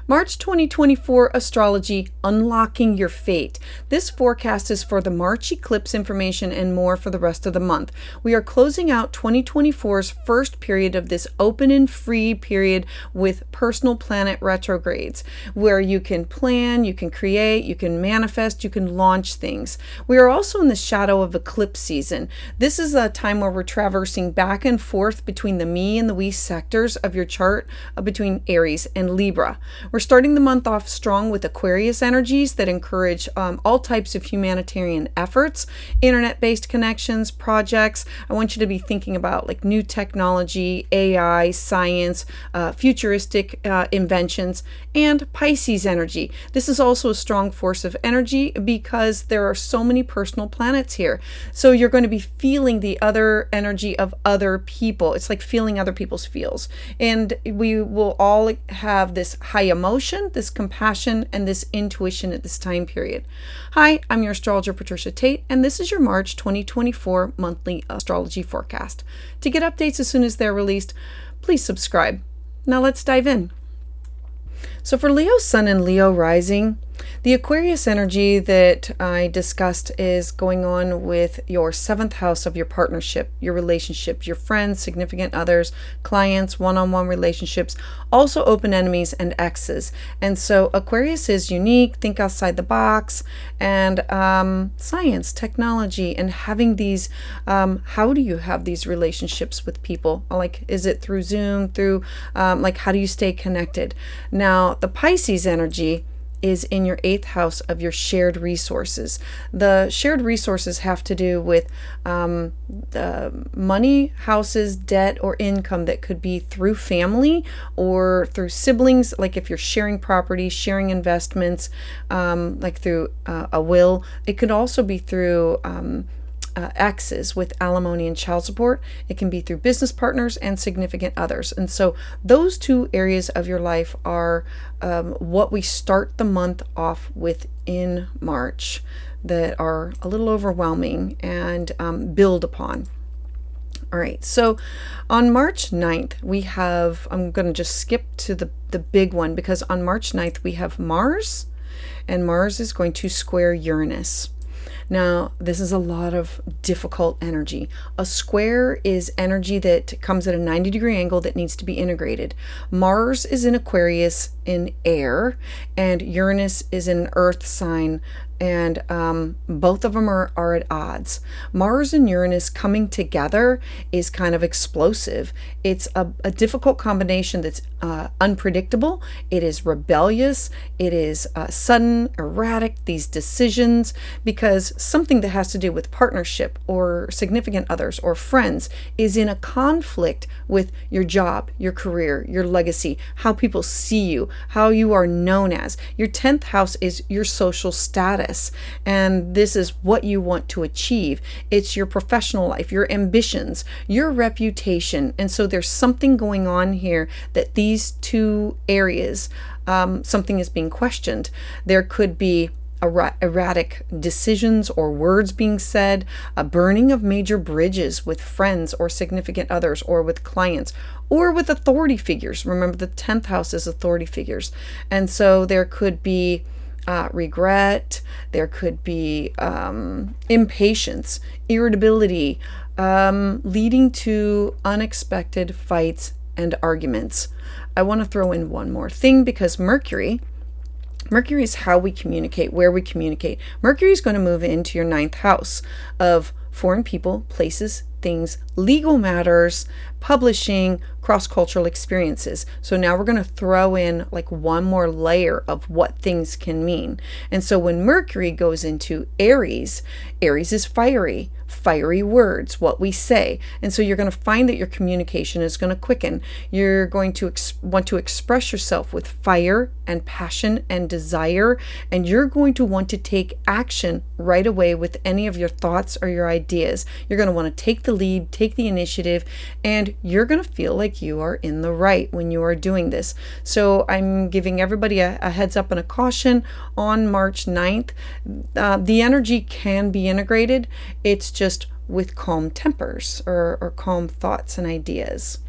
March 2024 Astrology, Unlocking Your Fate. This forecast is for the March eclipse information and more for the rest of the month. We are closing out 2024's first period of this open and free period with personal planet retrogrades, where you can plan, you can create, you can manifest, you can launch things. We are also in the shadow of eclipse season. This is a time where we're traversing back and forth between the me and the we sectors of your chart, between Aries and Libra. We're starting the month off strong with Aquarius energies that encourage all types of humanitarian efforts, internet-based connections, projects. I want you to be thinking about like new technology, AI, science, futuristic inventions, and Pisces energy. This is also a strong force of energy because there are so many personal planets here. So you're going to be feeling the other energy of other people. It's like feeling other people's feels. And we will all have this high emotion, this compassion, and this intuition at this time period. Hi, I'm your astrologer, Patricia Tate, and this is your March 2024 monthly astrology forecast. To get updates as soon as they're released, please subscribe. Now let's dive in. So for Leo Sun and Leo Rising, the Aquarius energy that I discussed is going on with your 7th house of your partnership, your relationships, your friends, significant others, clients, one-on-one relationships, also open enemies and exes. And so Aquarius is unique, think outside the box, and science, technology, and having these, how do you have these relationships with people? Like, is it through Zoom, through, like, how do you stay connected? Now, the Pisces energy is in your 8th house of your shared resources. The shared resources have to do with the money, houses, debt, or income that could be through family or through siblings, like if you're sharing property, sharing investments, like through a will. It could also be through exes with alimony and child support. It can be through business partners and significant others. And so those two areas of your life are what we start the month off with in March that are a little overwhelming and build upon. All right, so on March 9th, we have, I'm going to just skip to the big one, because on March 9th, we have Mars, and Mars is going to square Uranus. Now, this is a lot of difficult energy. A square is energy that comes at a 90-degree angle that needs to be integrated. Mars is in Aquarius in air, and Uranus is in an earth sign, and both of them are at odds. Mars and Uranus coming together is kind of explosive. It's a difficult combination that's unpredictable. It is rebellious. It is sudden, erratic, these decisions, because something that has to do with partnership or significant others or friends is in a conflict with your job, your career, your legacy, how people see you, how you are known as. Your 10th house is your social status, and this is what you want to achieve. It's your professional life, your ambitions, your reputation. And so there's something going on here that these two areas, something is being questioned. There could be erratic decisions or words being said, a burning of major bridges with friends or significant others, or with clients, or with authority figures. Remember, the 10th house is authority figures. And so there could be regret, there could be impatience, irritability, leading to unexpected fights and arguments. I want to throw in one more thing, because Mercury is how we communicate, where we communicate. Mercury is going to move into your 9th house of foreign people, places, things, legal matters, publishing, cross-cultural experiences. So now we're going to throw in like one more layer of what things can mean. And so when Mercury goes into Aries, Aries is fiery words, what we say. And so you're going to find that your communication is going to quicken. You're going to want to express yourself with fire and passion and desire, and you're going to want to take action right away with any of your thoughts or your ideas. You're going to want to take the lead, take the initiative, and you're going to feel like you are in the right when you are doing this. So I'm giving everybody a heads up and a caution on March 9th. The energy can be integrated. It's just with calm tempers or calm thoughts and ideas.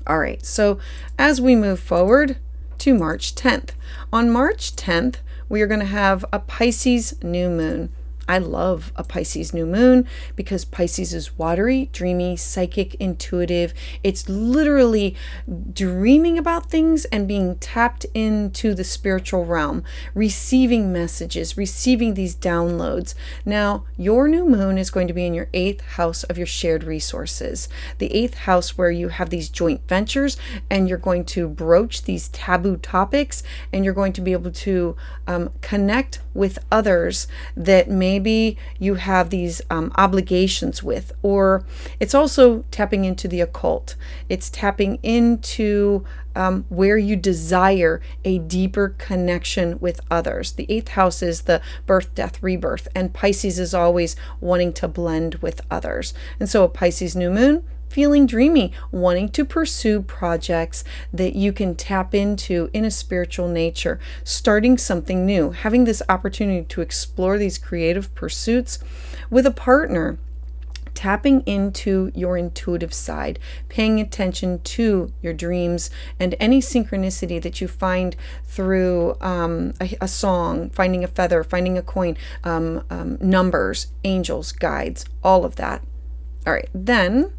All right, so as we move forward to March 10th. On March 10th, we are going to have a Pisces new moon. I love a Pisces new moon because Pisces is watery, dreamy, psychic, intuitive. It's literally dreaming about things and being tapped into the spiritual realm, receiving messages, receiving these downloads. Now, your new moon is going to be in your 8th house of your shared resources, the 8th house where you have these joint ventures and you're going to broach these taboo topics and you're going to be able to connect with others that maybe you have these obligations with, or it's also tapping into the occult. It's tapping into where you desire a deeper connection with others. The 8th house is the birth, death, rebirth, and Pisces is always wanting to blend with others. And so a Pisces new moon, feeling dreamy, wanting to pursue projects that you can tap into in a spiritual nature, starting something new, having this opportunity to explore these creative pursuits with a partner, tapping into your intuitive side, paying attention to your dreams and any synchronicity that you find through a song, finding a feather, finding a coin, numbers, angels, guides, all of that. All right, then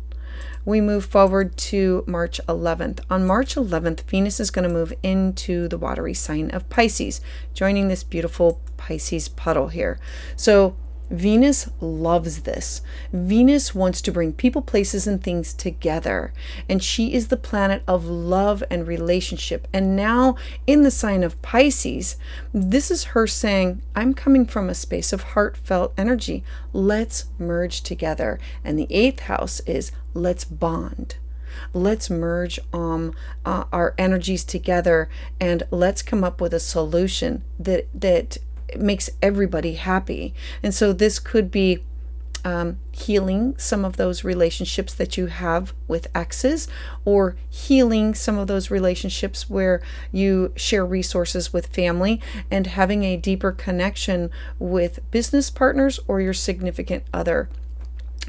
we move forward to March 11th. On March 11th, Venus is going to move into the watery sign of Pisces, joining this beautiful Pisces puddle here. So Venus loves this. Venus wants to bring people, places, and things together. And she is the planet of love and relationship. And now in the sign of Pisces, this is her saying, I'm coming from a space of heartfelt energy. Let's merge together. And the 8th house is let's bond. Let's merge our energies together and let's come up with a solution that makes everybody happy. And so this could be healing some of those relationships that you have with exes, or healing some of those relationships where you share resources with family and having a deeper connection with business partners or your significant other.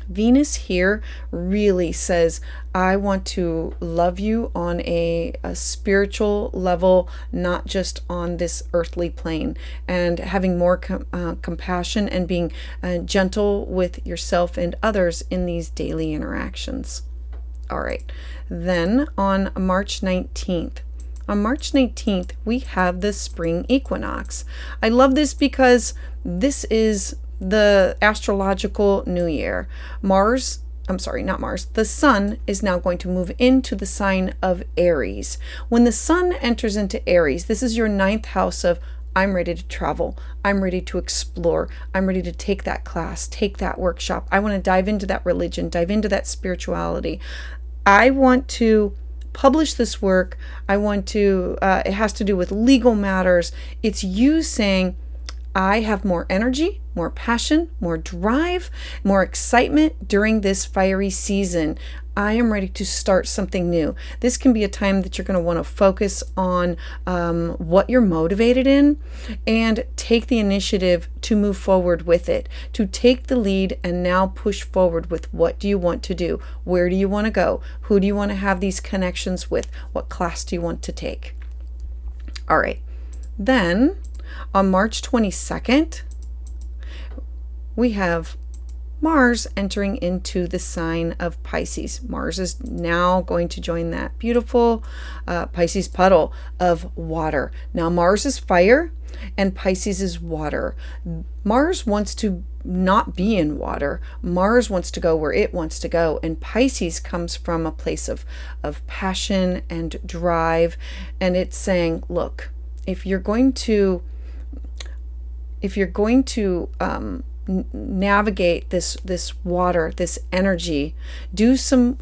Venus here really says, I want to love you on a spiritual level, not just on this earthly plane, and having more compassion and being gentle with yourself and others in these daily interactions. All right, then on March 19th, we have the spring equinox. I love this because this is the astrological new year. The sun is now going to move into the sign of Aries. When the sun enters into Aries, this is your 9th house of I'm ready to travel. I'm ready to explore. I'm ready to take that class, take that workshop. I want to dive into that religion, dive into that spirituality. I want to publish this work. I want to, it has to do with legal matters. It's you saying, I have more energy, more passion, more drive, more excitement during this fiery season. I am ready to start something new. This can be a time that you're going to want to focus on what you're motivated in and take the initiative to move forward with it, to take the lead and now push forward with what do you want to do? Where do you want to go? Who do you want to have these connections with? What class do you want to take? All right. Then on March 22nd, we have Mars entering into the sign of Pisces. Mars is now going to join that beautiful Pisces puddle of water. Now Mars is fire and Pisces is water. Mars wants to not be in water. Mars wants to go where it wants to go. And Pisces comes from a place of passion and drive. And it's saying, look, if you're going to navigate this water, this energy, do some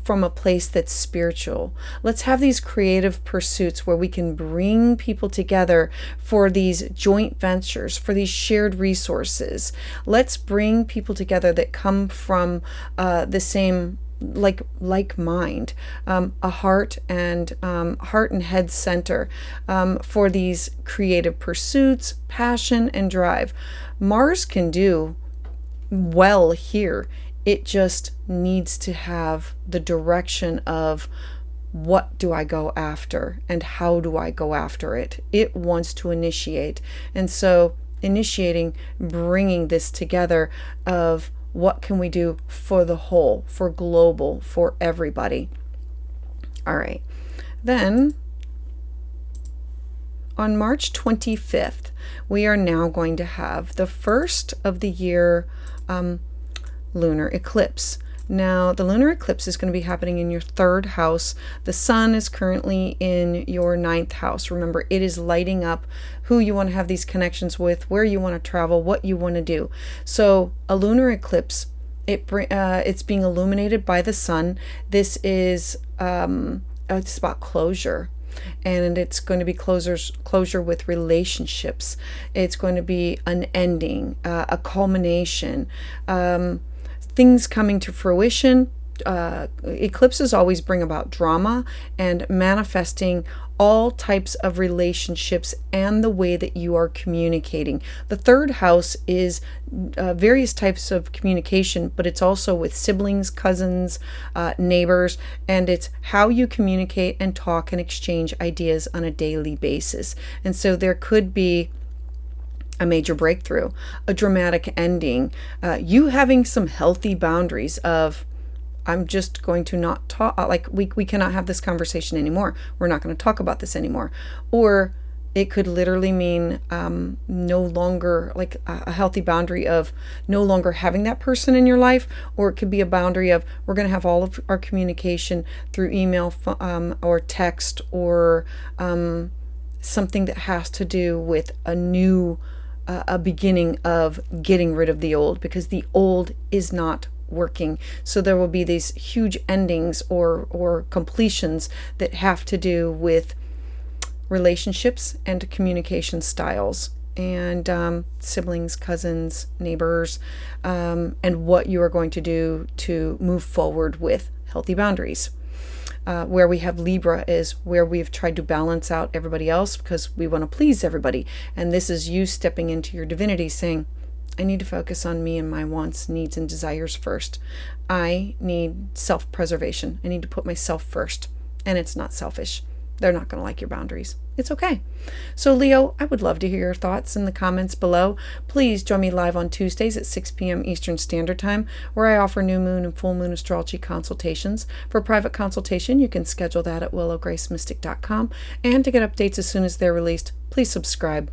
from a place that's spiritual. Let's have these creative pursuits where we can bring people together for these joint ventures, for these shared resources. Let's bring people together that come from the same like mind, a heart and head center for these creative pursuits, passion and drive. Mars can do well here. It just needs to have the direction of what do I go after and how do I go after it? It wants to initiate. And so initiating, bringing this together of what can we do for the whole, for global, for everybody. All right. Then on March 25th, we are now going to have the first of the year lunar eclipse. Now, the lunar eclipse is going to be happening in your 3rd house. The sun is currently in your 9th house. Remember, it is lighting up who you want to have these connections with, where you want to travel, what you want to do. So a lunar eclipse, it's being illuminated by the sun. This is it's about closure. And it's going to be closure with relationships. It's going to be an ending, a culmination, things coming to fruition. Eclipses always bring about drama and manifesting all types of relationships and the way that you are communicating. The 3rd house is various types of communication, but it's also with siblings, cousins, neighbors, and it's how you communicate and talk and exchange ideas on a daily basis. And so there could be a major breakthrough, a dramatic ending, you having some healthy boundaries of, I'm just going to not talk, like we cannot have this conversation anymore. We're not going to talk about this anymore. Or it could literally mean no longer, like a healthy boundary of no longer having that person in your life. Or it could be a boundary of we're going to have all of our communication through email or text or something that has to do with a beginning of getting rid of the old, because the old is not working. So there will be these huge endings or completions that have to do with relationships and communication styles and siblings, cousins, neighbors, and what you are going to do to move forward with healthy boundaries. Where we have Libra is where we've tried to balance out everybody else because we want to please everybody. And this is you stepping into your divinity saying, I need to focus on me and my wants, needs, and desires first. I need self-preservation. I need to put myself first. And it's not selfish. They're not going to like your boundaries. It's okay. So Leo, I would love to hear your thoughts in the comments below. Please join me live on Tuesdays at 6 p.m. Eastern Standard Time, where I offer new moon and full moon astrology consultations. For private consultation, you can schedule that at willowgracemystik.com. And to get updates as soon as they're released, please subscribe.